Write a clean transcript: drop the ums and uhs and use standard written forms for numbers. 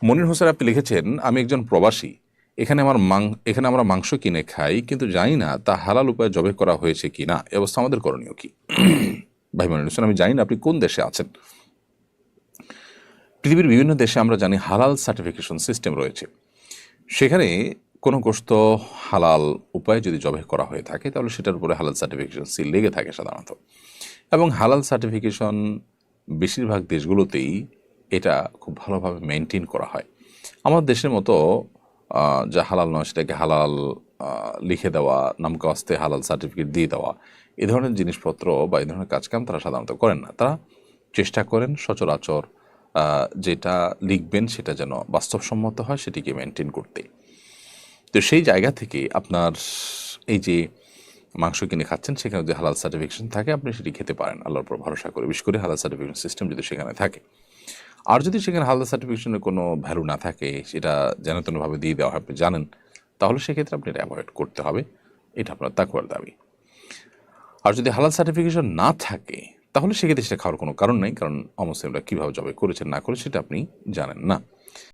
মনির হোসেন আপনি লিখেছেন, আমি একজন প্রবাসী, এখানে আমরা মাংস কিনে খাই, কিন্তু জানি না তা হালাল উপায়ে জবে করা হয়েছে কি না। এ অবস্থা আমাদের করণীয় কি? ভাই মনির হোসেন, আমি জানি না আপনি কোন দেশে আছেন। পৃথিবীর বিভিন্ন দেশে আমরা জানি হালাল সার্টিফিকেশন সিস্টেম রয়েছে। সেখানে কোনো গোশত হালাল উপায়ে যদি জবে করা হয়ে থাকে তাহলে সেটার উপরে হালাল সার্টিফিকেশন সিল লেগে থাকে সাধারণত। এবং হালাল সার্টিফিকেশন বেশিরভাগ দেশগুলোতেই এটা খুব ভালোভাবে মেনটেন করা হয়। আমার দেশের মতো যা হালাল নয় সেটাকে হালাল লিখে দেওয়া, নামকাওয়াস্তে হালাল সার্টিফিকেট দিয়ে দেওয়া, এ ধরনের জিনিসপত্র বা এই ধরনের কাজকাম তারা সাধারণত করেন না। তারা চেষ্টা করেন সচরাচর যেটা লিখবেন সেটা যেন বাস্তবসম্মত হয় সেটিকে মেনটেন করতে। তো সেই জায়গা থেকে আপনার এই যে মাংস কিনে খাচ্ছেন সেখানে যদি হালাল সার্টিফিকেশন থাকে আপনি সেটি খেতে পারেন আল্লাহর উপর ভরসা করে, বিশেষ করে হালাল সার্টিফিকেশন সিস্টেম যদি সেখানে থাকে। আর যদি সেখানে হালাল সার্টিফিকেশনের কোনো ভ্যালু না থাকে, সেটা যেন তেনভাবে দিয়ে দেওয়া হয়, আপনি জানেন, তাহলে সেক্ষেত্রে আপনি এটা অ্যাভয়েড করতে হবে। এটা আপনার তাকওয়ার দাবি। আর যদি হালাল সার্টিফিকেশন না থাকে তাহলে সেক্ষেত্রে সেটা খাওয়ার কোনো কারণ নেই, কারণ অমুসলিমরা কীভাবে জবাই করেছেন না করে সেটা আপনি জানেন না।